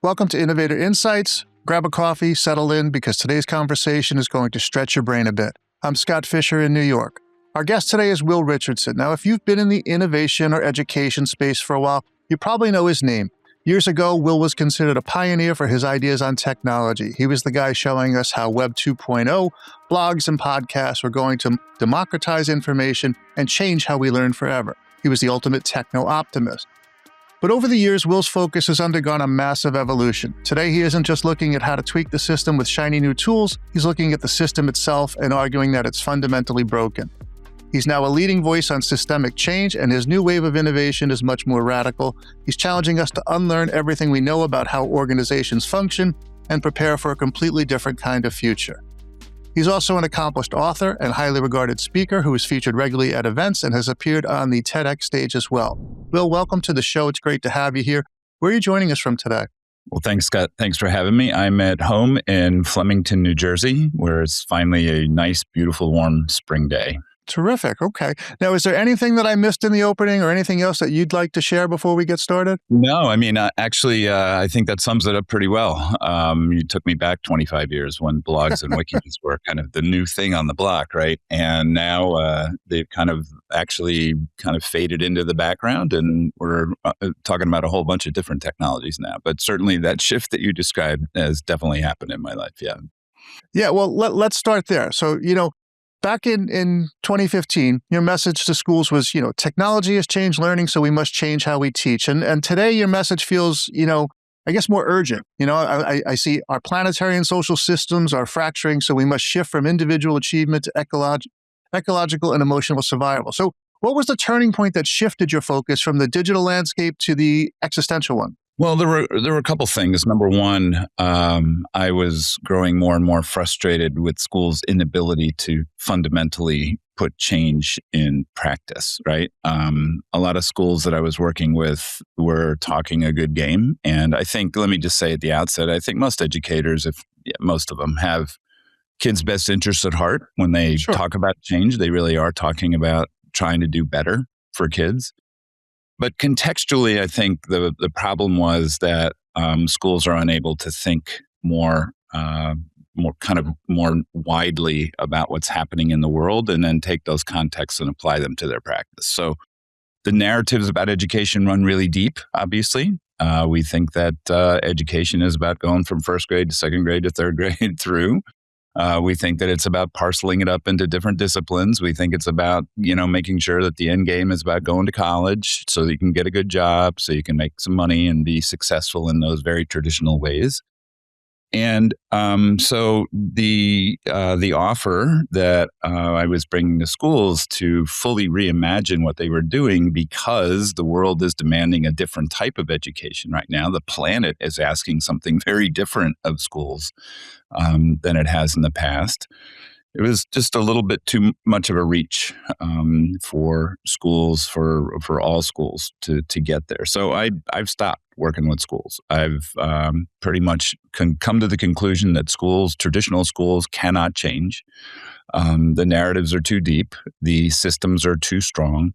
Welcome to Innovator Insights. Grab a coffee, settle in, because today's conversation is going to stretch your brain a bit. I'm Scott Fisher in New York. Our guest today is Will Richardson. Now, if you've been in the innovation or education space for a while, you probably know his name. Years ago, Will was considered a pioneer for his ideas on technology. He was the guy showing us how Web 2.0, blogs and podcasts were going to democratize information and change how we learn forever. He was the ultimate techno-optimist. But over the years, Will's focus has undergone a massive evolution. Today, he isn't just looking at how to tweak the system with shiny new tools, he's looking at the system itself and arguing that it's fundamentally broken. He's now a leading voice on systemic change, and his new wave of innovation is much more radical. He's challenging us to unlearn everything we know about how organizations function and prepare for a completely different kind of future. He's also an accomplished author and highly regarded speaker who is featured regularly at events and has appeared on the TEDx stage as well. Will, welcome to the show. It's great to have you here. Where are you joining us from today? Well, thanks, Scott. Thanks for having me. I'm at home in Flemington, New Jersey, where it's finally a nice, beautiful, warm spring day. Terrific. Okay. Now, is there anything that I missed in the opening or anything else that you'd like to share before we get started? No, I mean, I think that sums it up pretty well. You took me back 25 years when blogs and wikis were kind of the new thing on the block, right? And now they've kind of faded into the background, and we're talking about a whole bunch of different technologies now. But certainly that shift that you described has definitely happened in my life, yeah. Yeah, well, let's start there. So, back in 2015, your message to schools was, technology has changed learning, so we must change how we teach. And today your message feels, I guess more urgent. I see our planetary and social systems are fracturing, so we must shift from individual achievement to ecological and emotional survival. So what was the turning point that shifted your focus from the digital landscape to the existential one? Well, there were a couple things. Number one, I was growing more and more frustrated with schools' inability to fundamentally put change in practice, right? A lot of schools that I was working with were talking a good game. And I think, let me just say at the outset, I think most educators, most of them, have kids' best interests at heart. When they talk about change, they really are talking about trying to do better for kids. But contextually, I think the problem was that schools are unable to think more widely about what's happening in the world, and then take those contexts and apply them to their practice. So the narratives about education run really deep. Obviously, we think that education is about going from first grade to second grade to third grade through. We think that it's about parceling it up into different disciplines. We think it's about, making sure that the end game is about going to college so that you can get a good job, so you can make some money and be successful in those very traditional ways. And so the offer that I was bringing to schools to fully reimagine what they were doing, because the world is demanding a different type of education right now. The planet is asking something very different of schools than it has in the past. It was just a little bit too much of a reach for schools, for all schools to get there. So I've stopped working with schools. I've pretty much come to the conclusion that traditional schools cannot change. The narratives are too deep. The systems are too strong.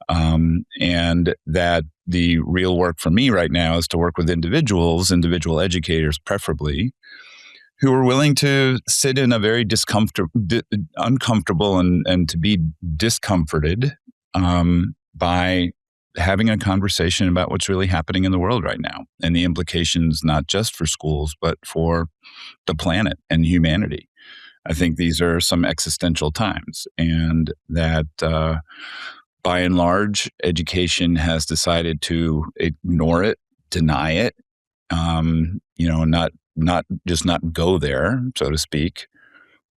And that the real work for me right now is to work with individual educators preferably, who are willing to sit in a very uncomfortable and to be discomforted by having a conversation about what's really happening in the world right now, and the implications not just for schools, but for the planet and humanity. I think these are some existential times, and that by and large, education has decided to ignore it, deny it, not go there, so to speak.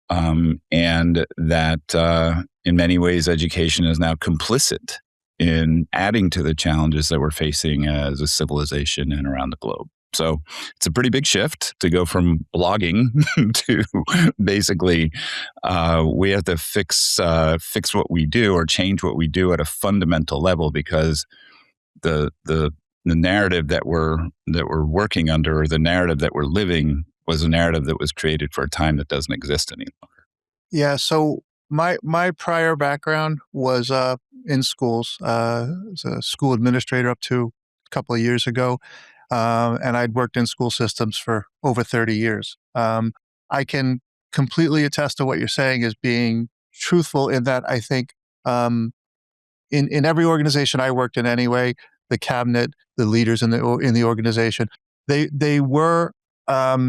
And that in many ways, education is now complicit in adding to the challenges that we're facing as a civilization and around the globe. So it's a pretty big shift to go from blogging to basically we have to fix what we do or change what we do at a fundamental level, because the narrative that we're working under, or the narrative that we're living, was a narrative that was created for a time that doesn't exist any longer. Yeah. So my prior background was in schools. As a school administrator up to a couple of years ago. and I'd worked in school systems for over 30 years. I can completely attest to what you're saying as being truthful in that I think in every organization I worked in anyway, the cabinet, the leaders in the organization, they were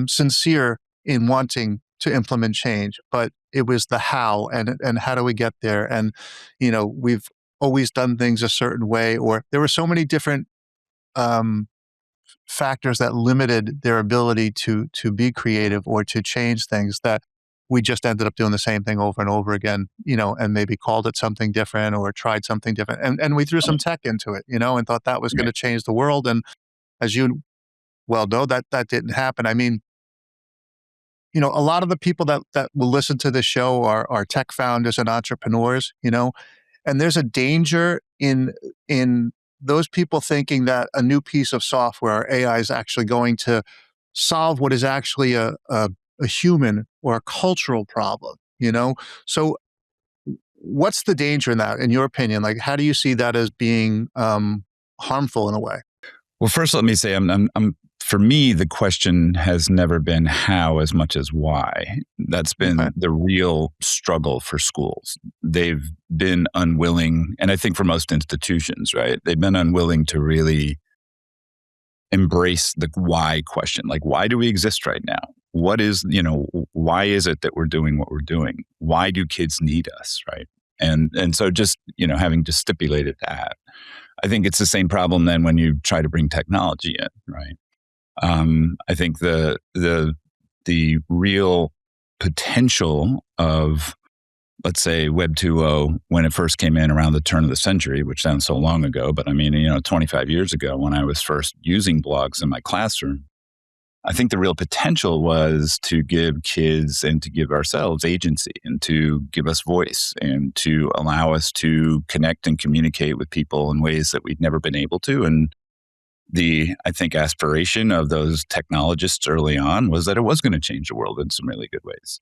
sincere in wanting to implement change, but it was the how and how do we get there? And we've always done things a certain way, or there were so many different factors that limited their ability to be creative or to change things that we just ended up doing the same thing over and over again, and maybe called it something different or tried something different. And we threw some tech into it, and thought that was going to change the world. And as you well know, that didn't happen. I mean, a lot of the people that will listen to this show are tech founders and entrepreneurs, and there's a danger in those people thinking that a new piece of software or AI is actually going to solve what is actually a human or a cultural problem, So what's the danger in that, in your opinion? Like, how do you see that as being harmful in a way? Well, first, let me say, for me, the question has never been how as much as why. That's been the real struggle for schools. They've been unwilling, and I think for most institutions, right? They've been unwilling to really embrace the why question. Like, why do we exist right now? What is, why is it that we're doing what we're doing? Why do kids need us, right? And so just, having just stipulated that, I think it's the same problem then when you try to bring technology in, right? I think the real potential of, let's say, Web 2.0, when it first came in around the turn of the century, which sounds so long ago, but I mean, 25 years ago when I was first using blogs in my classroom, I think the real potential was to give kids and to give ourselves agency and to give us voice and to allow us to connect and communicate with people in ways that we'd never been able to. And I think, aspiration of those technologists early on was that it was going to change the world in some really good ways.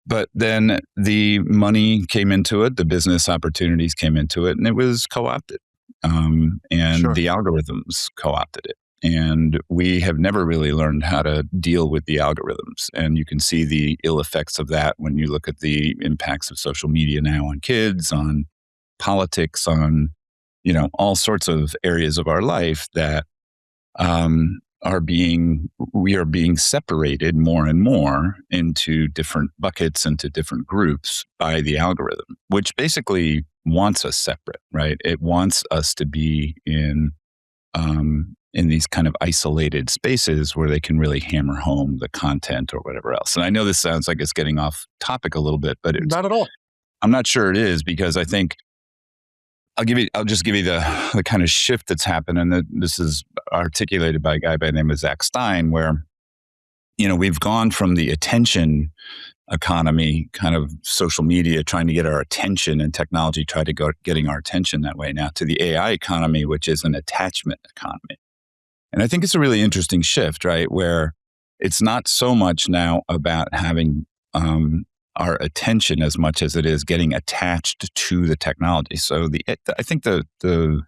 But then the money came into it, the business opportunities came into it, and it was co-opted. And Sure. The algorithms co-opted it. And we have never really learned how to deal with the algorithms. And you can see the ill effects of that when you look at the impacts of social media now on kids, on politics, on all sorts of areas of our life that we are being separated more and more into different buckets, into different groups by the algorithm, which basically wants us separate, right? It wants us to be in these kind of isolated spaces where they can really hammer home the content or whatever else. And I know this sounds like it's getting off topic a little bit, but it's Not at all. I'm not sure it is, because I think I'll just give you the kind of shift that's happened. And this is articulated by a guy by the name of Zach Stein, where, we've gone from the attention economy, kind of social media trying to get our attention and technology trying to go getting our attention that way now, to the AI economy, which is an attachment economy. And I think it's a really interesting shift, right? Where it's not so much now about having our attention as much as it is getting attached to the technology. So I think the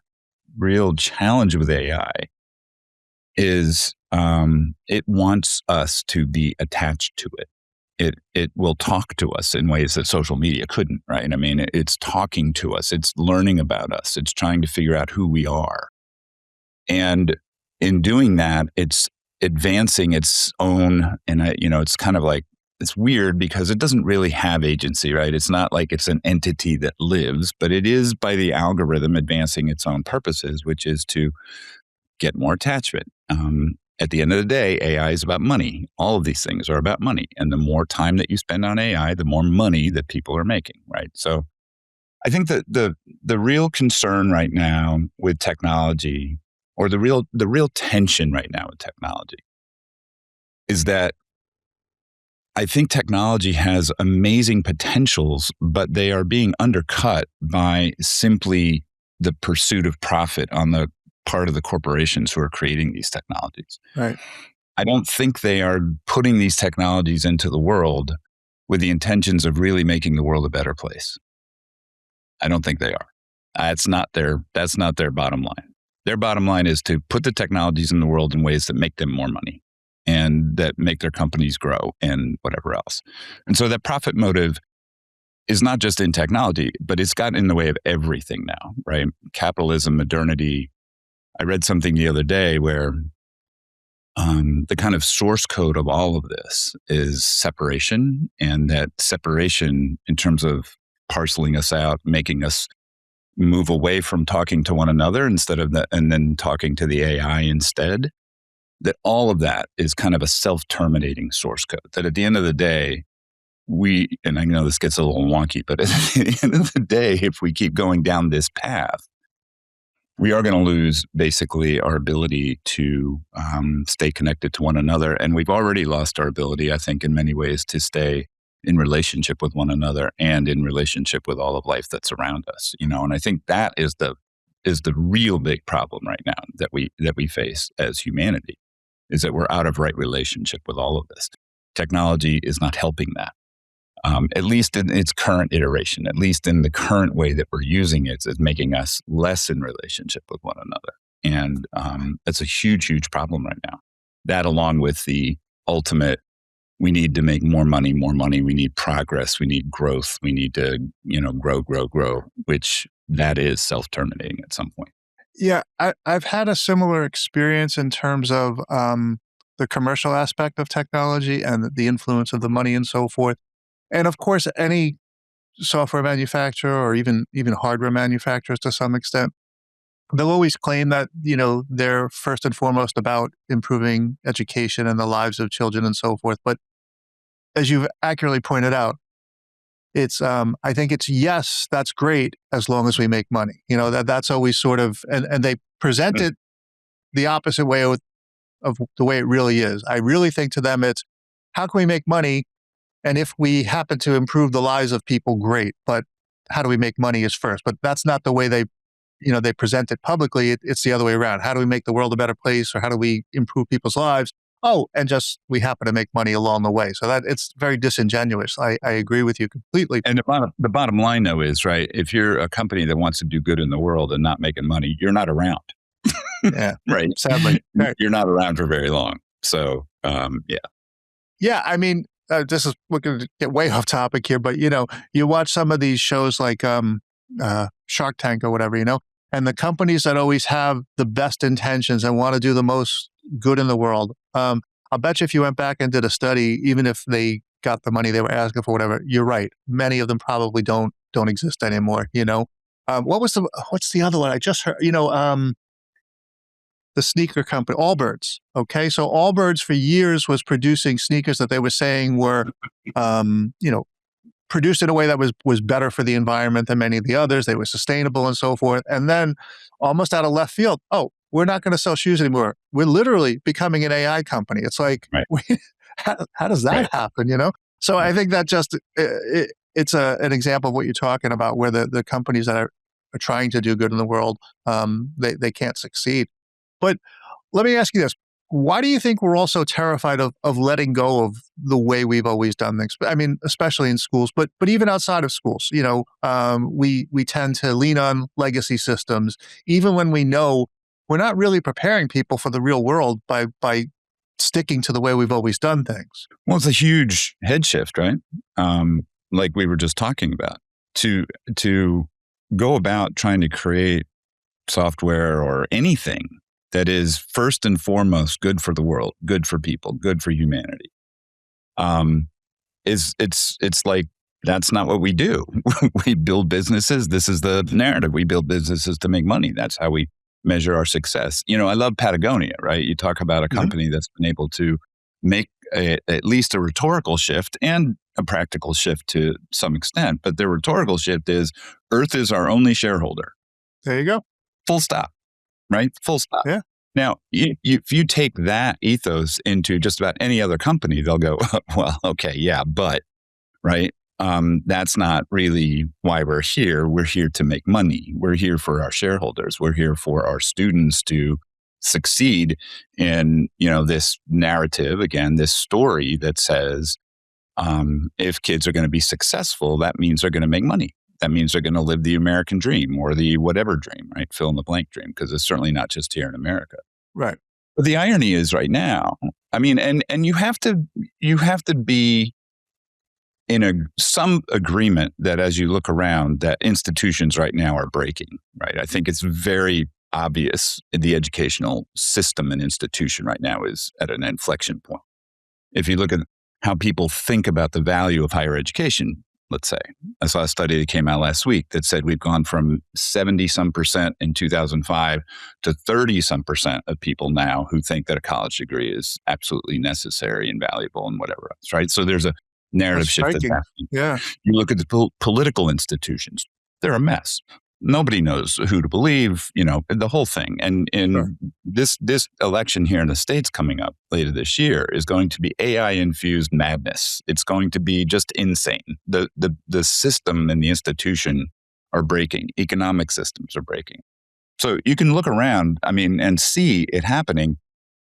real challenge with AI is it wants us to be attached to it. It will talk to us in ways that social media couldn't, right? I mean, it's talking to us. It's learning about us. It's trying to figure out who we are. And in doing that, it's advancing its own, and it's kind of like, it's weird because it doesn't really have agency, right? It's not like it's an entity that lives, but it is, by the algorithm, advancing its own purposes, which is to get more attachment. At the end of the day, AI is about money. All of these things are about money. And the more time that you spend on AI, the more money that people are making, right? So I think that the real concern right now with technology, or the real tension right now with technology, is that I think technology has amazing potentials, but they are being undercut by simply the pursuit of profit on the part of the corporations who are creating these technologies. Right. I don't think they are putting these technologies into the world with the intentions of really making the world a better place. I don't think they are. That's not their bottom line. Their bottom line is to put the technologies in the world in ways that make them more money and that make their companies grow and whatever else. And so that profit motive is not just in technology, but it's gotten in the way of everything now, right? Capitalism, modernity. I read something the other day where the kind of source code of all of this is separation, and that separation in terms of parceling us out, making us move away from talking to one another instead of that, and then talking to the AI instead, that all of that is kind of a self-terminating source code. That at the end of the day, and I know this gets a little wonky, but at the end of the day, if we keep going down this path, we are going to lose basically our ability to stay connected to one another. And we've already lost our ability, I think, in many ways to stay in relationship with one another and in relationship with all of life that's around us. And I think that is the real big problem right now that we face as humanity, is that we're out of right relationship with all of this. Technology is not helping that. At least in its current iteration, at least in the current way that we're using it, is making us less in relationship with one another. And that's a huge, huge problem right now. That, along with the ultimate, we need to make more money, we need progress, we need growth, we need to, grow, which that is self-terminating at some point. Yeah, I've had a similar experience in terms of the commercial aspect of technology and the influence of the money and so forth. And of course, any software manufacturer or even hardware manufacturers to some extent, they'll always claim that, they're first and foremost about improving education and the lives of children and so forth. But as you've accurately pointed out, it's I think it's, yes, that's great as long as we make money. That's always sort of, and they present it the opposite way of the way it really is. I really think to them it's, how can we make money? And if we happen to improve the lives of people, great. But how do we make money is first. But that's not the way they present it publicly. It's the other way around. How do we make the world a better place, or how do we improve people's lives? Oh, and just we happen to make money along the way. So that it's very disingenuous. I agree with you completely. And the bottom line, though, is, right, if you're a company that wants to do good in the world and not making money, you're not around. Yeah, right. Sadly, you're not around for very long. So, yeah. Yeah, I mean, we're going to get way off topic here, but you watch some of these shows like Shark Tank or whatever, and the companies that always have the best intentions and want to do the most good in the world. I'll bet you if you went back and did a study, even if they got the money they were asking for, whatever, you're right. Many of them probably don't exist anymore. What's the other one I just heard? The sneaker company, Allbirds. Okay. So Allbirds for years was producing sneakers that they were saying were, produced in a way that was better for the environment than many of the others. They were sustainable and so forth. And then almost out of left field, oh, we're not going to sell shoes anymore. We're literally becoming an AI company. It's like, right. How does that happen? So I think that just, it's an example of what you're talking about, where the companies that are trying to do good in the world, they can't succeed. But let me ask you this. Why do you think we're all so terrified of letting go of the way we've always done things? I mean, especially in schools, but even outside of schools, we tend to lean on legacy systems, even when we know we're not really preparing people for the real world by sticking to the way we've always done things. Well, it's a huge head shift, right? Like we were just talking about, to go about trying to create software or anything that is first and foremost good for the world, good for people, good for humanity. It's like, that's not what we do. We build businesses. This is the narrative. We build businesses to make money. That's how we measure our success. I love Patagonia, right? You talk about a company that's been able to make at least a rhetorical shift and a practical shift to some extent. But the rhetorical shift is, Earth is our only shareholder. There you go. Full stop. Right? Full stop. Yeah. Now, if you take that ethos into just about any other company, they'll go, well, okay, yeah, but, right? That's not really why we're here. We're here to make money. We're here for our shareholders. We're here for our students to succeed in, this narrative, again, this story that says, if kids are going to be successful, that means they're going to make money. that means they're going to live the American dream or the whatever dream, right? Fill in the blank dream, because it's certainly not just here in America. Right. But the irony is right now, I mean, and you have to be in some agreement that as you look around, that institutions right now are breaking, right? I think it's very obvious the educational system and institution right now is at an inflection point. If you look at how people think about the value of higher education, let's say, I saw a study that came out last week that said we've gone from 70-some% in 2005 to 30-some% of people now who think that a college degree is absolutely necessary and valuable and whatever else, right? So there's a narrative That's shift that's striking. happening. Yeah. You look at the political institutions, they're a mess. Nobody knows who to believe, the whole thing. And Sure. this election here in the States coming up later this year is going to be AI-infused madness. It's going to be just insane. The system and the institution are breaking. Economic systems are breaking. So you can look around, and see it happening.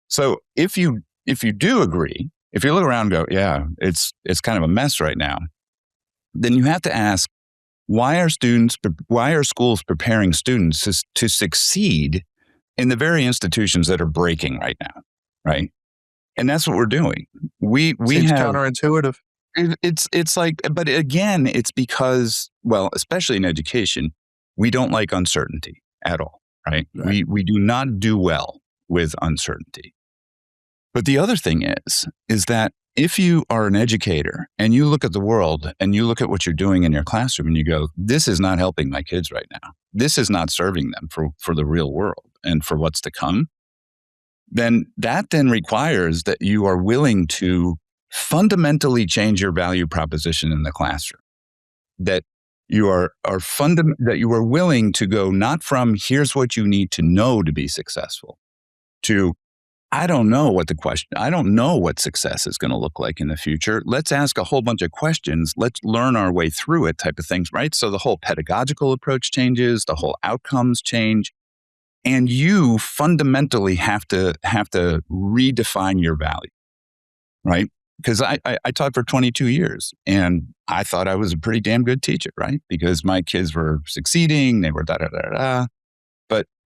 So if you do agree, if you look around and go, yeah, it's kind of a mess right now, then you have to ask, why are schools preparing students to succeed in the very institutions that are breaking right now, right? And that's what we're doing. We Seems have counterintuitive. it's like, but again, it's because, well, especially in education, we don't like uncertainty at all, right? Right. We do not do well with uncertainty. But the other thing is that if you are an educator and you look at the world and you look at what you're doing in your classroom and you go, this is not helping my kids right now, this is not serving them for the real world and for what's to come, then that requires that you are willing to fundamentally change your value proposition in the classroom. That you are willing to go not from here's what you need to know to be successful to I don't know what success is going to look like in the future. Let's ask a whole bunch of questions. Let's learn our way through it type of things, right? So the whole pedagogical approach changes, the whole outcomes change. And you fundamentally have to redefine your value, right? Because I taught for 22 years and I thought I was a pretty damn good teacher, right? Because my kids were succeeding, they were da-da-da-da.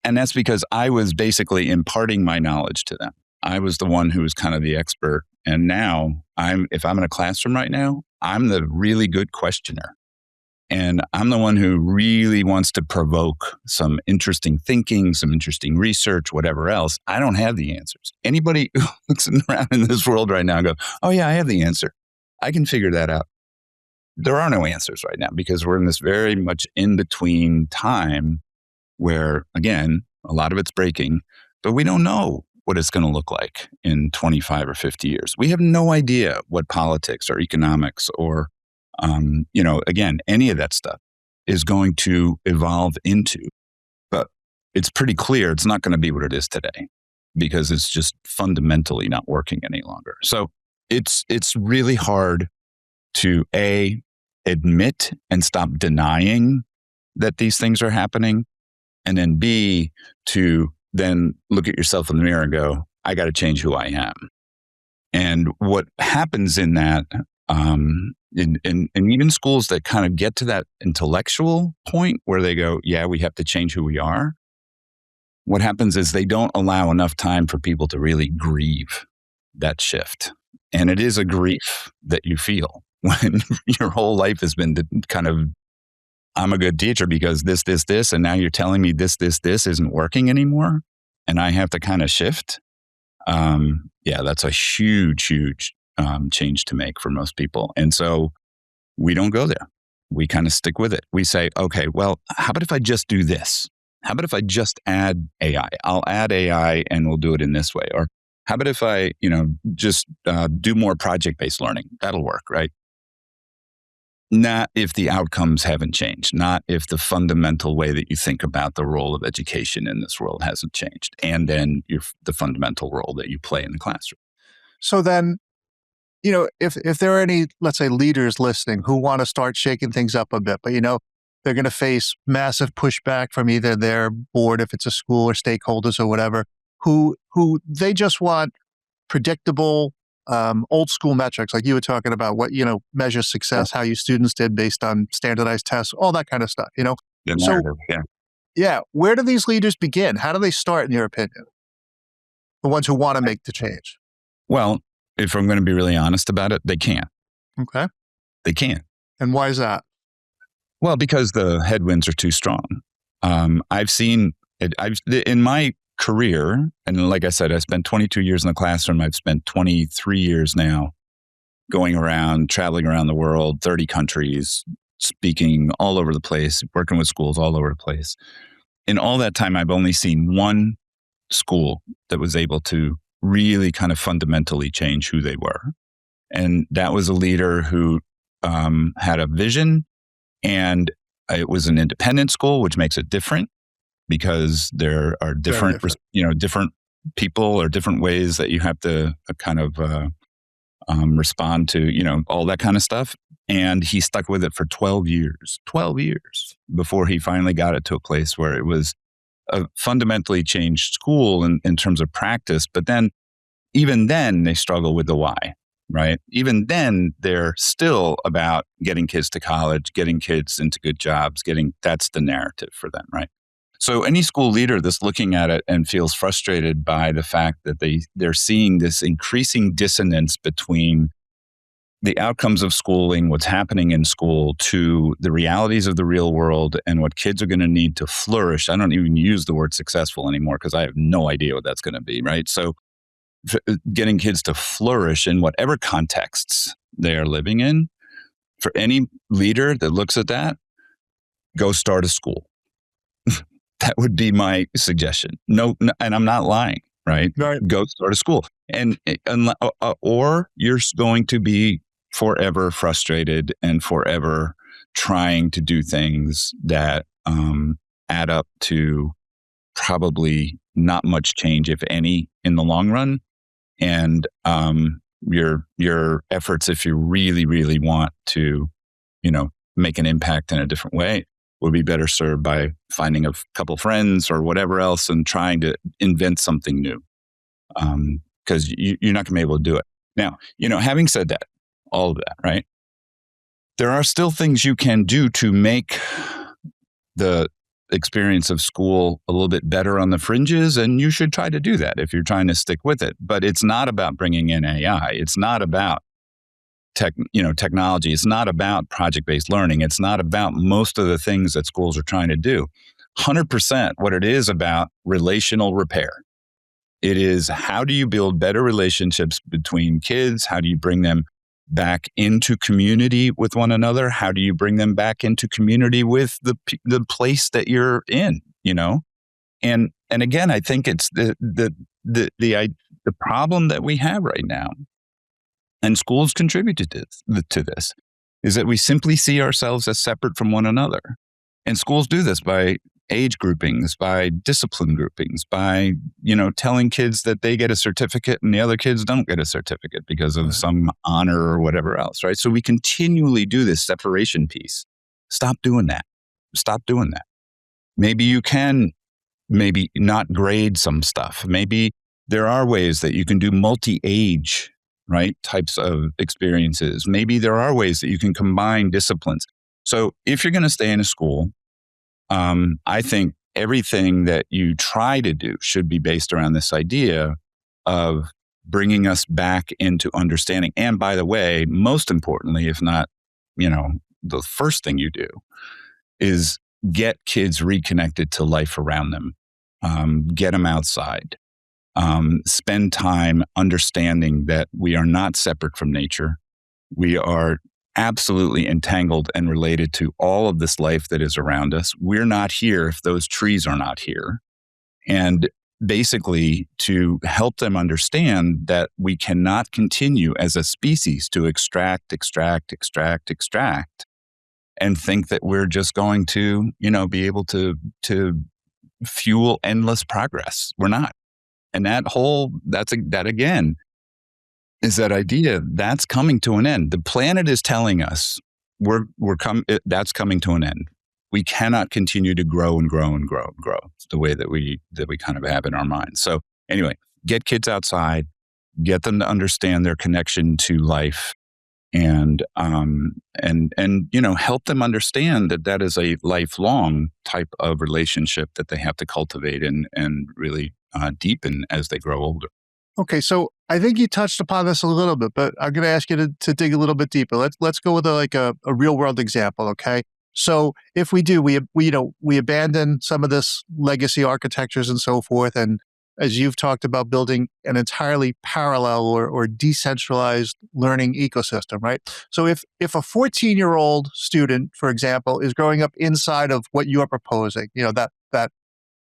And that's because I was basically imparting my knowledge to them. I was the one who was kind of the expert. And now if I'm in a classroom right now, I'm the really good questioner. And I'm the one who really wants to provoke some interesting thinking, some interesting research, whatever else. I don't have the answers. Anybody who looks around in this world right now and go, oh yeah, I have the answer. I can figure that out. There are no answers right now because we're in this very much in between time where, again, a lot of it's breaking, but we don't know what it's going to look like in 25 or 50 years. We have no idea what politics or economics or, again, any of that stuff is going to evolve into. But it's pretty clear it's not going to be what it is today because it's just fundamentally not working any longer. So it's really hard to, admit and stop denying that these things are happening. And then B, to then look at yourself in the mirror and go, I got to change who I am. And what happens in that, in even schools that kind of get to that intellectual point where they go, yeah, we have to change who we are. What happens is they don't allow enough time for people to really grieve that shift. And it is a grief that you feel when your whole life has been kind of, I'm a good teacher because this, and now you're telling me this isn't working anymore, and I have to kind of shift. That's a huge change to make for most people. And so we don't go there. We kind of stick with it. We say, okay, well, how about if I just do this? How about if I just add AI? I'll add AI and we'll do it in this way. Or how about if I, just do more project-based learning? That'll work, right? Not if the outcomes haven't changed, not if the fundamental way that you think about the role of education in this world hasn't changed, and then the fundamental role that you play in the classroom. So then, if there are any, let's say, leaders listening who want to start shaking things up a bit, but, they're going to face massive pushback from either their board, if it's a school, or stakeholders or whatever, who they just want predictable, old school metrics, like you were talking about, what, measures success, how your students did based on standardized tests, all that kind of stuff, The So, narrative, yeah. yeah, where do these leaders begin? How do they start, in your opinion? The ones who want to make the change. Well, if I'm going to be really honest about it, they can't. Okay. They can't. And why is that? Well, because the headwinds are too strong. I've seen it. In my career, and like I said, I spent 22 years in the classroom. I've spent 23 years now going around, traveling around the world, 30 countries, speaking all over the place, working with schools all over the place. In all that time, I've only seen one school that was able to really kind of fundamentally change who they were. And that was a leader who had a vision, and it was an independent school, which makes it different because there are different people or different ways that you have to kind of respond to, all that kind of stuff. And he stuck with it for 12 years before he finally got it to a place where it was a fundamentally changed school in terms of practice. But then, even then, they struggle with the why, right? Even then, they're still about getting kids to college, getting kids into good jobs, that's the narrative for them, right? So any school leader that's looking at it and feels frustrated by the fact that they're seeing this increasing dissonance between the outcomes of schooling, what's happening in school, to the realities of the real world and what kids are going to need to flourish. I don't even use the word successful anymore because I have no idea what that's going to be, right? So getting kids to flourish in whatever contexts they are living in, for any leader that looks at that, go start a school. That would be my suggestion. No, and I'm not lying, right? Go start a school. Or you're going to be forever frustrated and forever trying to do things that add up to probably not much change, if any, in the long run. And your efforts, if you really, really want to, make an impact in a different way, would be better served by finding a couple friends or whatever else and trying to invent something new. Because you're not going to be able to do it. Now, having said that, all of that, right? There are still things you can do to make the experience of school a little bit better on the fringes, and you should try to do that if you're trying to stick with it. But it's not about bringing in AI. It's not about technology. It's not about project-based learning. It's not about most of the things that schools are trying to do. 100% what it is about relational repair. It is, how do you build better relationships between kids? How do you bring them back into community with one another? How do you bring them back into community with the place that you're in? And again, I think it's the problem that we have right now, and schools contributed to this, is that we simply see ourselves as separate from one another. And schools do this by age groupings, by discipline groupings, by, telling kids that they get a certificate and the other kids don't get a certificate because of some honor or whatever else, right? So we continually do this separation piece. Stop doing that. Stop doing that. Maybe you can not grade some stuff. Maybe there are ways that you can do multi-age, right, types of experiences. Maybe there are ways that you can combine disciplines. So if you're going to stay in a school, I think everything that you try to do should be based around this idea of bringing us back into understanding. And by the way, most importantly, if not, the first thing you do is get kids reconnected to life around them, get them outside, spend time understanding that we are not separate from nature. We are absolutely entangled and related to all of this life that is around us. We're not here if those trees are not here. And basically to help them understand that we cannot continue as a species to extract, and think that we're just going to, be able to fuel endless progress. We're not. And that again, is that idea that's coming to an end. The planet is telling us that's coming to an end. We cannot continue to grow and grow and grow and grow the way that we kind of have in our minds. So anyway, get kids outside, get them to understand their connection to life, and help them understand that that is a lifelong type of relationship that they have to cultivate and really deepen as they grow older. Okay, so I think you touched upon this a little bit, but I'm going to ask you to dig a little bit deeper. Let's go with a real world example. Okay, so if we abandon some of this legacy architectures and so forth, and as you've talked about building an entirely parallel or decentralized learning ecosystem, right? So if a 14-year-old student, for example, is growing up inside of what you're proposing, that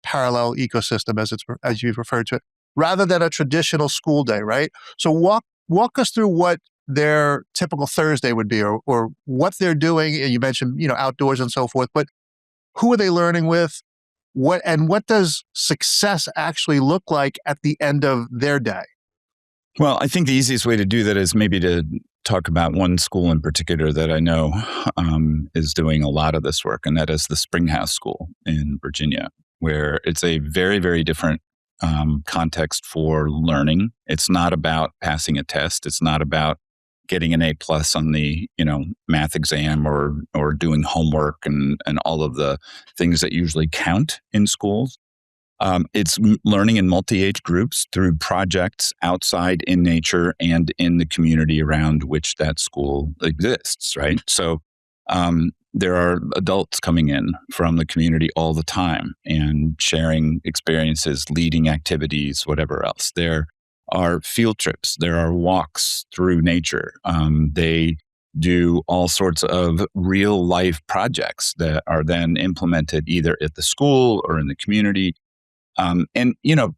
parallel ecosystem as you've referred to it, rather than a traditional school day, right? So walk us through what their typical Thursday would be, or what they're doing. And you mentioned, outdoors and so forth, but who are they learning with? What does success actually look like at the end of their day? Well, I think the easiest way to do that is maybe to talk about one school in particular that I know is doing a lot of this work, and that is the Springhouse School in Virginia, where it's a very, very different context for learning. It's not about passing a test. It's not about getting an A+ on the math exam or doing homework and all of the things that usually count in schools. It's learning in multi-age groups through projects outside in nature and in the community around which that school exists, right? So there are adults coming in from the community all the time and sharing experiences, leading activities, whatever else. There are field trips. There are walks through nature. They do all sorts of real life projects that are then implemented either at the school or in the community.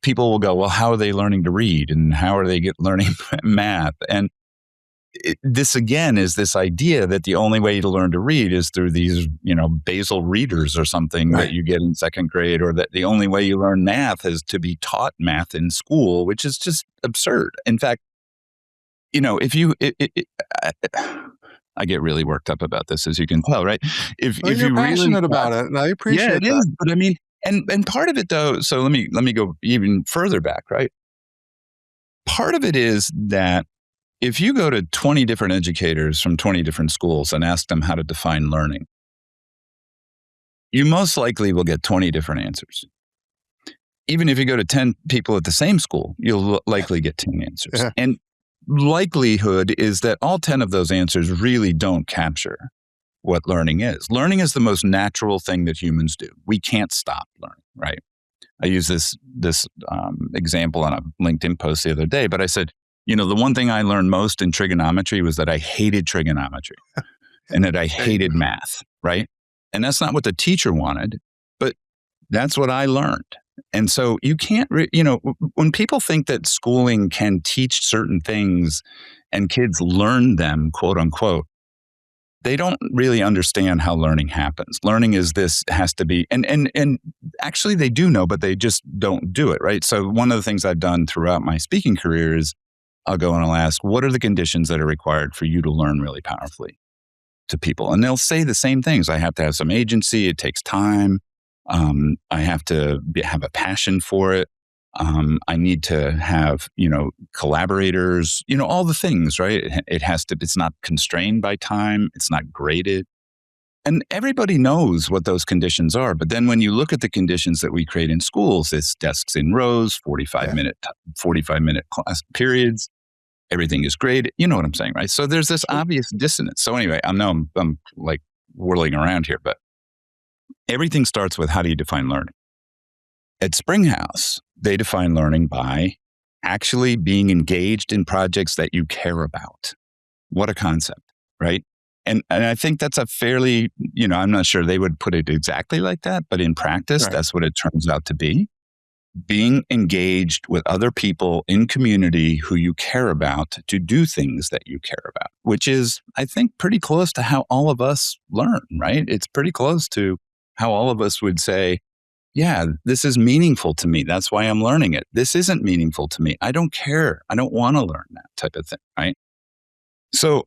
People will go, well, how are they learning to read? And how are they learning math? And this again is this idea that the only way to learn to read is through these, basal readers or something that you get in second grade, or that the only way you learn math is to be taught math in school, which is just absurd. In fact, if you, I get really worked up about this, as you can tell, right? If You're you really, passionate about it, and I yeah, appreciate it that. is. But I mean, and part of it though, so let me go even further back, right? Part of it is that if you go to 20 different educators from 20 different schools and ask them how to define learning, you most likely will get 20 different answers. Even if you go to 10 people at the same school, you'll likely get 10 answers. Yeah. And likelihood is that all 10 of those answers really don't capture what learning is. Learning is the most natural thing that humans do. We can't stop learning, right? I used this example on a LinkedIn post the other day, but I said, the one thing I learned most in trigonometry was that I hated trigonometry and that I hated math, right? And that's not what the teacher wanted, but that's what I learned. And so you can't, when people think that schooling can teach certain things and kids learn them, quote unquote, they don't really understand how learning happens. Learning has to be, and actually they do know, but they just don't do it, right? So one of the things I've done throughout my speaking career is I'll go and I'll ask, what are the conditions that are required for you to learn really powerfully to people? And they'll say the same things. I have to have some agency. It takes time. I have to have a passion for it. I need to have, collaborators, all the things, right? It's not constrained by time. It's not graded. And everybody knows what those conditions are. But then when you look at the conditions that we create in schools, it's desks in rows, 45-minute class periods. Everything is graded. You know what I'm saying, right? So there's this obvious dissonance. So anyway, I'm like whirling around here, but everything starts with, how do you define learning? At Springhouse, they define learning by actually being engaged in projects that you care about. What a concept, right? And I think that's a fairly, I'm not sure they would put it exactly like that, but in practice, That's what it turns out to be. Being engaged with other people in community who you care about to do things that you care about, which is, I think, pretty close to how all of us learn, right? It's pretty close to how all of us would say, yeah, this is meaningful to me. That's why I'm learning it. This isn't meaningful to me. I don't care. I don't want to learn that type of thing, right? So,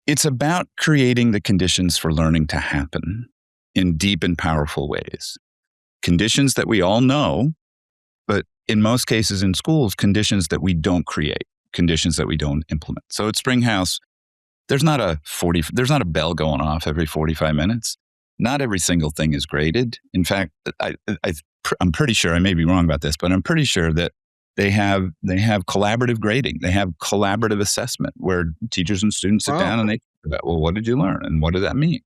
it's about creating the conditions for learning to happen in deep and powerful ways. Conditions that we all know, but in most cases in schools, conditions that we don't create, conditions that we don't implement. So at Springhouse, there's not a bell going off every 45 minutes. Not every single thing is graded. In fact, I'm pretty sure, I may be wrong about this, but I'm pretty sure that they have collaborative grading. They have collaborative assessment where teachers and students sit down and they talk about, well, what did you learn? And what did that mean?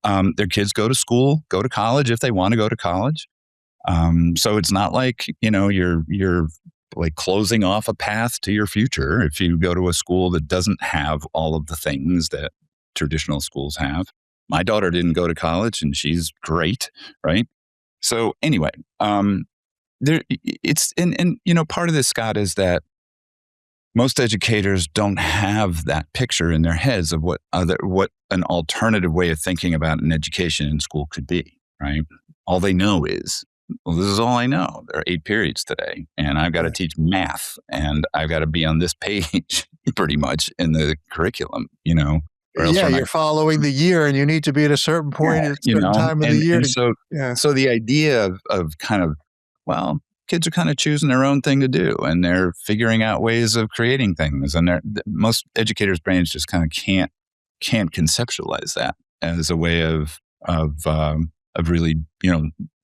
Their kids go to school, go to college if they want to go to college. So it's not like, you're like closing off a path to your future if you go to a school that doesn't have all of the things that traditional schools have. My daughter didn't go to college and she's great, right? So anyway, part of this, Scott, is that most educators don't have that picture in their heads of what an alternative way of thinking about an education in school could be, right? All they know is, well, this is all I know. There are 8 periods today, and I've got to teach math, and I've got to be on this page pretty much in the curriculum, or else you're following the year, and you need to be at a certain point at a certain time of the year. So the idea of kind of, well, kids are kind of choosing their own thing to do, and they're figuring out ways of creating things, and most educators' brains just kind of can't conceptualize that as a way of really,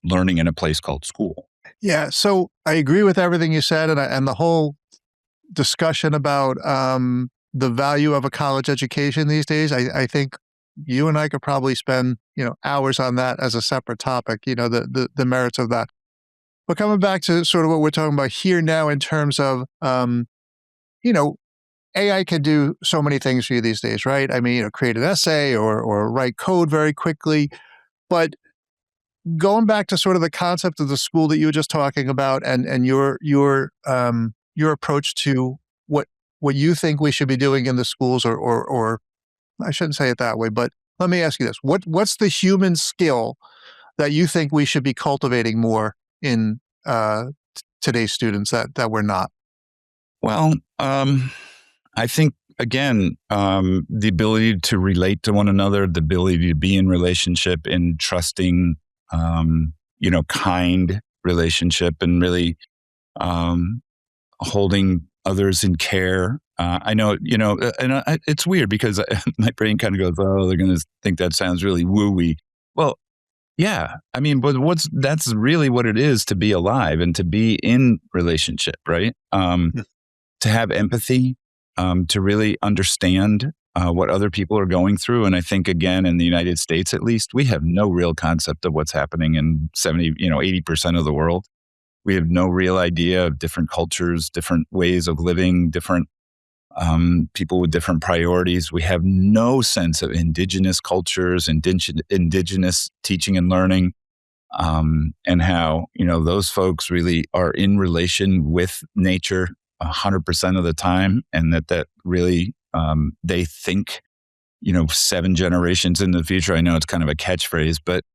learning in a place called school. Yeah. So I agree with everything you said, and the whole discussion about the value of a college education these days. I think you and I could probably spend hours on that as a separate topic. The merits of that. But coming back to sort of what we're talking about here now in terms of AI can do so many things for you these days, right? I mean, create an essay or write code very quickly, but going back to sort of the concept of the school that you were just talking about and your approach to what you think we should be doing in the schools or I shouldn't say it that way, but let me ask you this. What's the human skill that you think we should be cultivating more in today's students that we're not? Well, I think, again, the ability to relate to one another, the ability to be in relationship, in trusting, kind relationship, and really holding others in care. I know, it's weird because my brain kind of goes, oh, they're going to think that sounds really woo-y. Well, yeah, I mean, but that's really what it is to be alive and to be in relationship, right? To have empathy, to really understand what other people are going through. And I think, again, in the United States, at least, we have no real concept of what's happening in 80% of the world. We have no real idea of different cultures, different ways of living, different people with different priorities. We have no sense of indigenous cultures, indigenous teaching and learning, and how, those folks really are in relation with nature 100% of the time, and that really they think, 7 generations in the future. I know it's kind of a catchphrase, but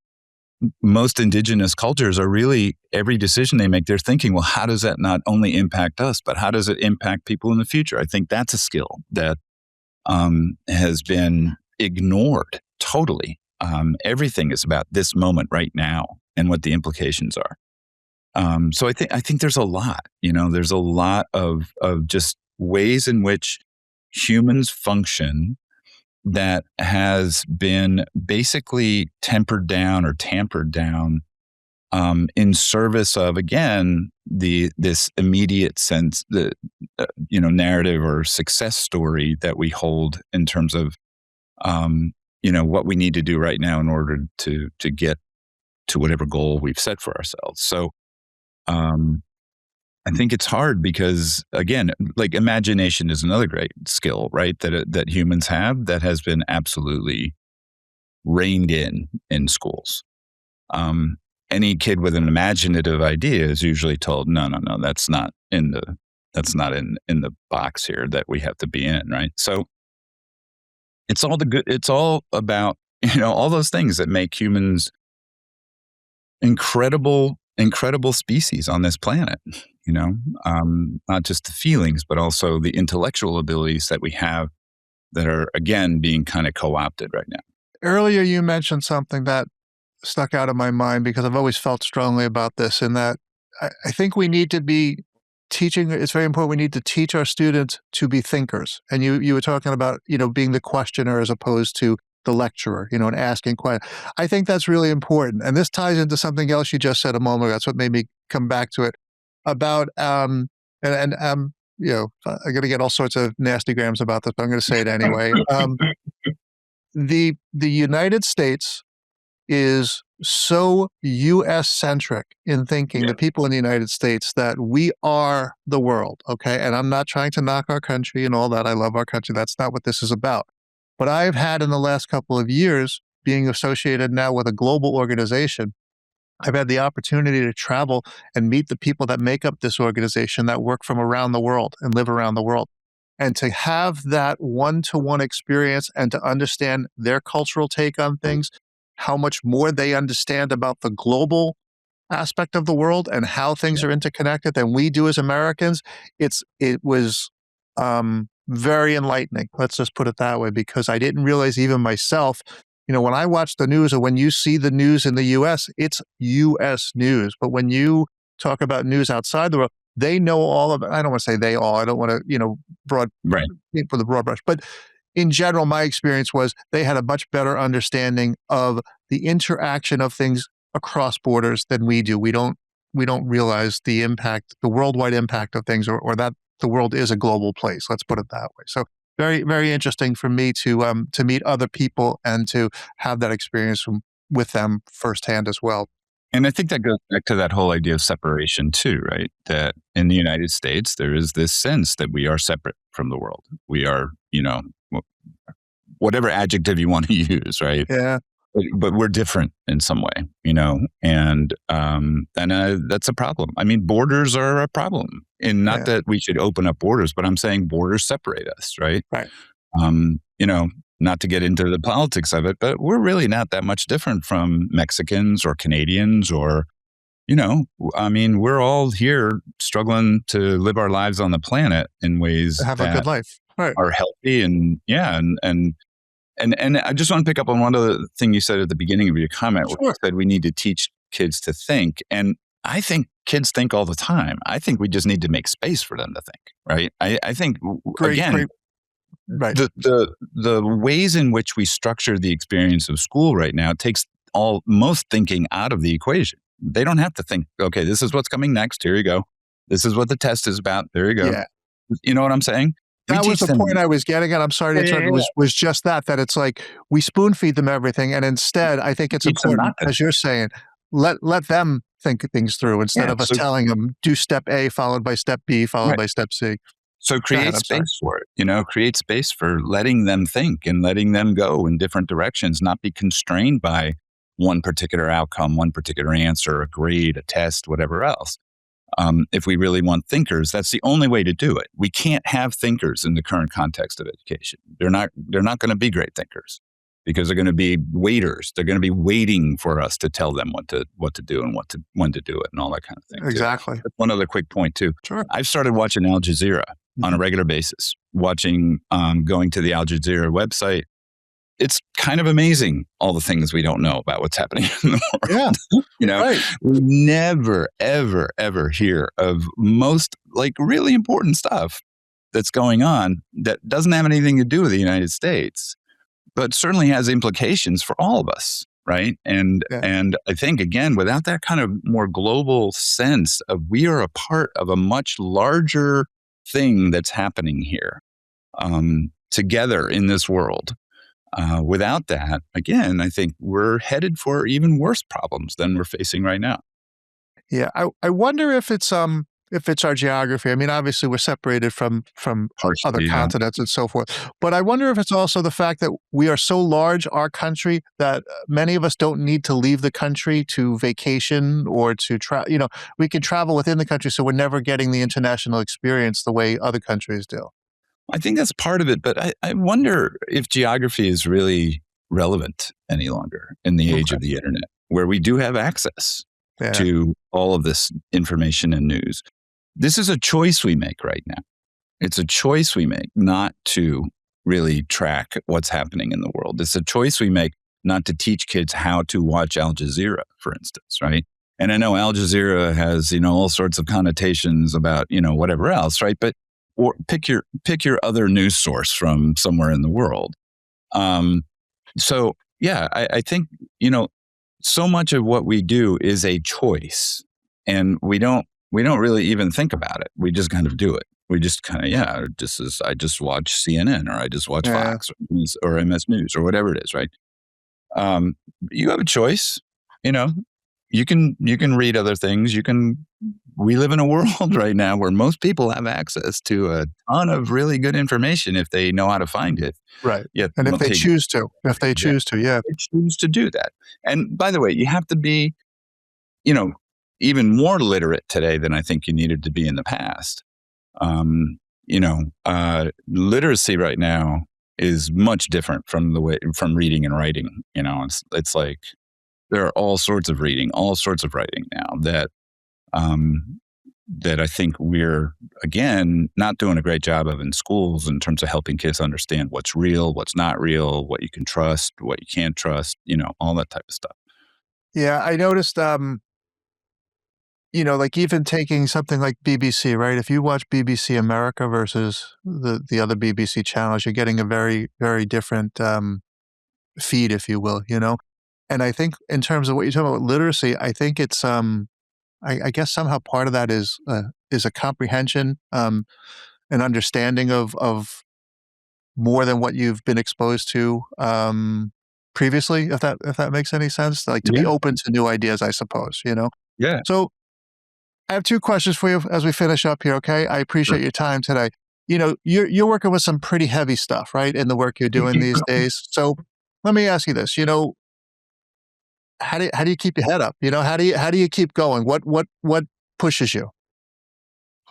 most indigenous cultures are really, every decision they make, they're thinking, well, how does that not only impact us, but how does it impact people in the future? I think that's a skill that has been ignored totally. Everything is about this moment right now and what the implications are. So I think there's a lot, there's a lot of just ways in which humans function that has been basically tempered down in service of, again, this immediate sense, the narrative or success story that we hold in terms of what we need to do right now in order to get to whatever goal we've set for ourselves. So I think it's hard because, again, like imagination is another great skill, right? That humans have that has been absolutely reined in schools. Any kid with an imaginative idea is usually told, no, that's not in the box here that we have to be in, right? So it's all about, all those things that make humans incredible species on this planet, not just the feelings, but also the intellectual abilities that we have that are, again, being kind of co-opted right now. Earlier, you mentioned something that stuck out of my mind because I've always felt strongly about this, in that I think we need to be teaching. It's very important. We need to teach our students to be thinkers. And you were talking about, being the questioner as opposed to the lecturer, and asking questions. I think that's really important. And this ties into something else you just said a moment ago. That's what made me come back to it about, I'm going to get all sorts of nasty grams about this, but I'm going to say it anyway. The United States is so U.S. centric in thinking, the people in the United States, that we are the world. Okay. And I'm not trying to knock our country and all that. I love our country. That's not what this is about. But I've had in the last couple of years, being associated now with a global organization, I've had the opportunity to travel and meet the people that make up this organization that work from around the world and live around the world. And to have that one-to-one experience and to understand their cultural take on things, how much more they understand about the global aspect of the world and how things are interconnected than we do as Americans, it was very enlightening. Let's just put it that way, because I didn't realize even myself, when I watch the news or when you see the news in the U.S., it's U.S. news. But when you talk about news outside the world, they know all of it. I don't want to say they all. I don't want to, broad for the broad brush. But in general, my experience was they had a much better understanding of the interaction of things across borders than we do. We don't realize the impact, the worldwide impact of things, or that the world is a global place. Let's put it that way. So very, very interesting for me to meet other people and to have that experience with them firsthand as well. And I think that goes back to that whole idea of separation too, right? That in the United States, there is this sense that we are separate from the world. We are, whatever adjective you want to use, right? Yeah. But we're different in some way, and that's a problem. I mean, borders are a problem, and not that we should open up borders, but I'm saying borders separate us, right? Right. Not to get into the politics of it, but we're really not that much different from Mexicans or Canadians or, we're all here struggling to live our lives on the planet in ways Have that a good life, right? Are healthy and I just want to pick up on one other thing you said at the beginning of your comment, where you said we need to teach kids to think. And I think kids think all the time. I think we just need to make space for them to think, right? I think, Great. Right. The ways in which we structure the experience of school right now takes most thinking out of the equation. They don't have to think, okay, this is what's coming next. Here you go. This is what the test is about. There you go. Yeah. You know what I'm saying? That was the point I was getting at. I'm sorry to interrupt. It was just that it's like we spoon feed them everything. And instead, I think it's important, as you're saying, let them think things through instead of us telling them, do step A followed by step B followed by step C. So create space for it, create space for letting them think and letting them go in different directions, not be constrained by one particular outcome, one particular answer, a grade, a test, whatever else. If we really want thinkers, that's the only way to do it. We can't have thinkers in the current context of education. They're not going to be great thinkers because they're going to be waiters. They're going to be waiting for us to tell them what to do and when to do it and all that kind of thing. Exactly. One other quick point too. Sure. I've started watching Al Jazeera on a regular basis, going to the Al Jazeera website. It's kind of amazing, all the things we don't know about what's happening in the world. Right. We never, ever, ever hear of most really important stuff that's going on that doesn't have anything to do with the United States, but certainly has implications for all of us, right? And I think, again, without that kind of more global sense of we are a part of a much larger thing that's happening here together in this world. Without that, again, I think we're headed for even worse problems than we're facing right now. Yeah, I wonder if it's our geography. I mean, obviously we're separated from other continents and so forth. But I wonder if it's also the fact that we are so large, our country, that many of us don't need to leave the country to vacation or to travel. We can travel within the country, so we're never getting the international experience the way other countries do. I think that's part of it, but I wonder if geography is really relevant any longer in the age of the internet, where we do have access to all of this information and news. This is a choice we make right now. It's a choice we make not to really track what's happening in the world. It's a choice we make not to teach kids how to watch Al Jazeera, for instance, right? And I know Al Jazeera has, all sorts of connotations about, whatever else, right? But or pick your other news source from somewhere in the world. So yeah, I think, so much of what we do is a choice, and we don't really even think about it. We just kind of do it. We just kind of, I just watch CNN, or I just watch Yeah. Fox or MS News or whatever it is, right? You have a choice, you know. You can read other things. We live in a world right now where most people have access to a ton of really good information if they know how to find it. Right. Yet And if they take choose to, yeah. they choose to do that. And by the way, you have to be, even more literate today than I think you needed to be in the past. Literacy right now is much different from reading and writing. It's like there are all sorts of reading, all sorts of writing now that I think we're, again, not doing a great job of in schools in terms of helping kids understand what's real, what's not real, what you can trust, what you can't trust, all that type of stuff. Yeah, I noticed, like even taking something like BBC, right? If you watch BBC America versus the other BBC channels, you're getting a very, very different feed, if you will, And I think in terms of what you're talking about literacy, I think it's I guess somehow part of that is a comprehension, an understanding of more than what you've been exposed to previously, if that makes any sense. Like to be Yeah. open to new ideas, I suppose. Yeah. So I have two questions for you as we finish up here. Okay, I Sure. appreciate your time today. You're working with some pretty heavy stuff, right, in the work you're doing these days. So let me ask you this. How do you keep your head up? How do you keep going? What pushes you?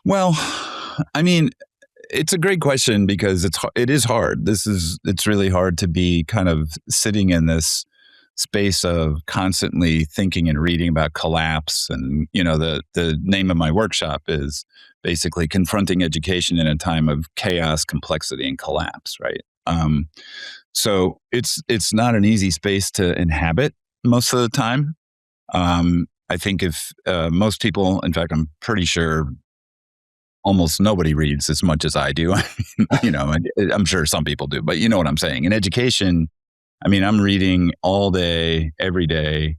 Well, I mean, it's a great question because it is hard. It's really hard to be kind of sitting in this space of constantly thinking and reading about collapse. And the name of my workshop is basically confronting education in a time of chaos, complexity, and collapse. Right. So it's not an easy space to inhabit most of the time. I think if most people, in fact, I'm pretty sure almost nobody reads as much as I do. I'm sure some people do, but you know what I'm saying. In education, I'm reading all day, every day,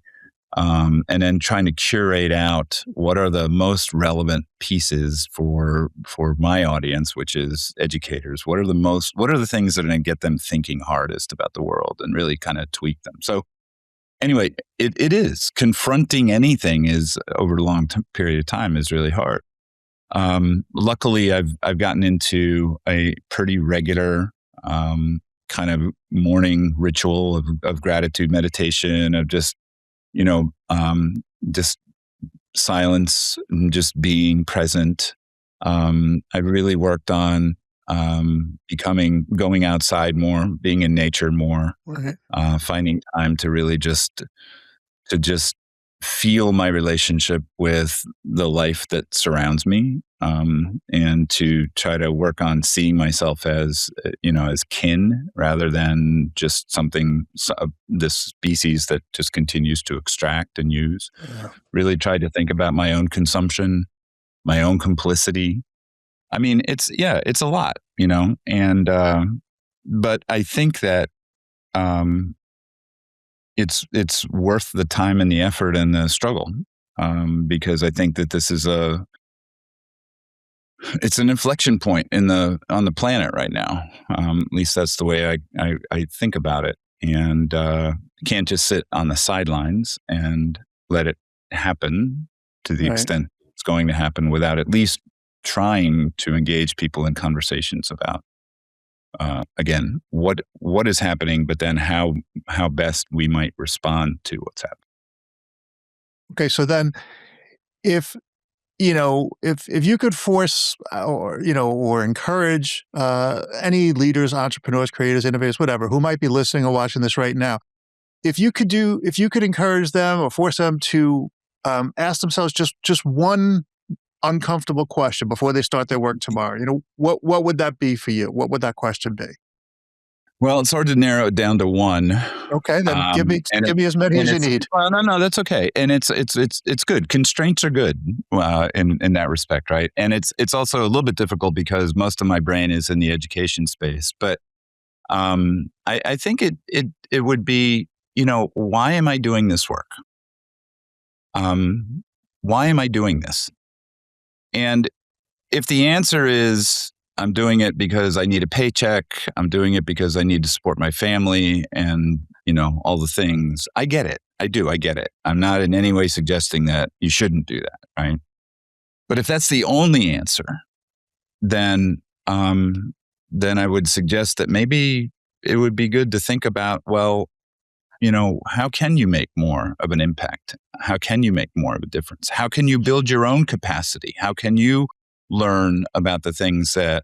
and then trying to curate out what are the most relevant pieces for my audience, which is educators. What are the things that are going to get them thinking hardest about the world and really kind of tweak them? So anyway, it is confronting anything is over a long period of time is really hard. Luckily, I've gotten into a pretty regular kind of morning ritual of gratitude meditation, of just just silence and just being present. I really worked on going outside more, being in nature more, Right. finding time to really just feel my relationship with the life that surrounds me, and to try to work on seeing myself as as kin rather than just this species that just continues to extract and use. Yeah. Really try to think about my own consumption, my own complicity. It's a lot, and but I think that it's worth the time and the effort and the struggle, because I think that it's an inflection point on the planet right now. At least that's the way I think about it, and can't just sit on the sidelines and let it happen to the Right. extent it's going to happen without at least trying to engage people in conversations about again what is happening, but then how best we might respond to what's happening. Okay. So then, if if you could force or encourage any leaders, entrepreneurs, creators, innovators, whatever, who might be listening or watching this right now, if you could encourage them or force them to ask themselves just one uncomfortable question before they start their work tomorrow, what would that be for you? What would that question be? Well, it's hard to narrow it down to one. Okay, then give me And as many as you it's need. well, no, that's okay. And it's good. Constraints are good in that respect, right? And it's also a little bit difficult because most of my brain is in the education space. But I think it would be, why am I doing this work? Why am I doing this? And if the answer is I'm doing it because I need a paycheck, I'm doing it because I need to support my family and, all the things, I get it. I do. I get it. I'm not in any way suggesting that you shouldn't do that, right? But if that's the only answer, then I would suggest that maybe it would be good to think about, well, how can you make more of an impact? How can you make more of a difference? How can you build your own capacity? How can you learn about the things that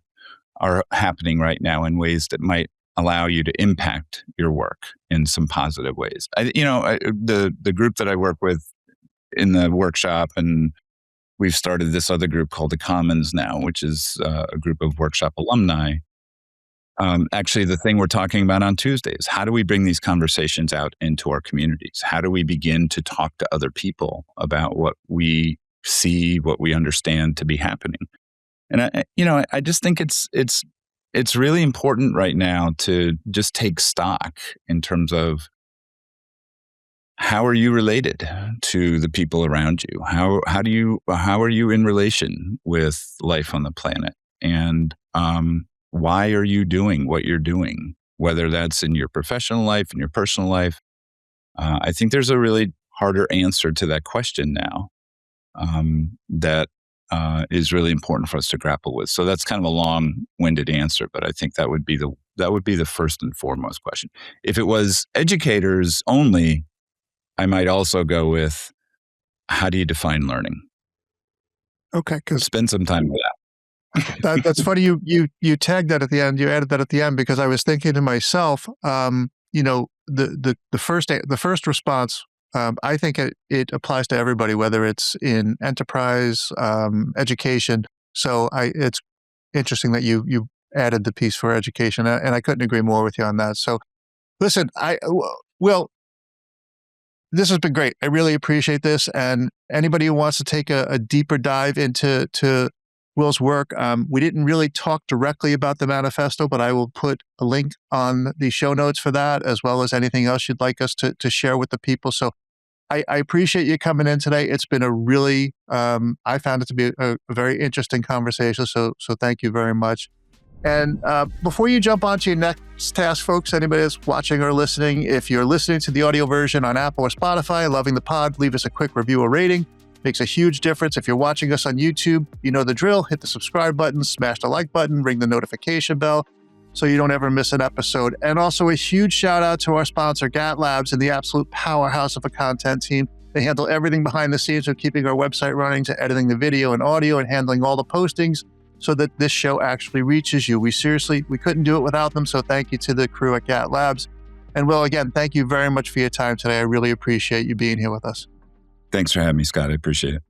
are happening right now in ways that might allow you to impact your work in some positive ways? The group that I work with in the workshop, and we've started this other group called the Commons now, which is a group of workshop alumni. Actually, the thing we're talking about on Tuesday is how do we bring these conversations out into our communities? How do we begin to talk to other people about what we see, what we understand to be happening? And I just think it's really important right now to just take stock in terms of how are you related to the people around you? How are you in relation with life on the planet? And why are you doing what you're doing? Whether that's in your professional life, in your personal life, I think there's a really harder answer to that question now that is really important for us to grapple with. So that's kind of a long-winded answer, but I think that would be the first and foremost question. If it was educators only, I might also go with, how do you define learning? Okay, because Spend some time with that. that's funny. You tagged that at the end. You added that at the end because I was thinking to myself, the first response. I think it applies to everybody, whether it's in enterprise, education. So it's interesting that you added the piece for education, and I couldn't agree more with you on that. So listen, Will, this has been great. I really appreciate this. And anybody who wants to take a deeper dive into Will's work, we didn't really talk directly about the manifesto, but I will put a link on the show notes for that, as well as anything else you'd like us to share with the people. So I appreciate you coming in today. It's been a really, I found it to be a very interesting conversation. So thank you very much. And before you jump onto your next task, folks, anybody that's watching or listening, if you're listening to the audio version on Apple or Spotify, loving the pod, leave us a quick review or rating. Makes a huge difference. If you're watching us on YouTube, you know the drill. Hit the subscribe button, smash the like button, ring the notification bell so you don't ever miss an episode. And also a huge shout out to our sponsor, GAT Labs, and the absolute powerhouse of a content team. They handle everything behind the scenes of keeping our website running, to editing the video and audio and handling all the postings so that this show actually reaches you. We couldn't do it without them. So thank you to the crew at GAT Labs. And Will, again, thank you very much for your time today. I really appreciate you being here with us. Thanks for having me, Scott. I appreciate it.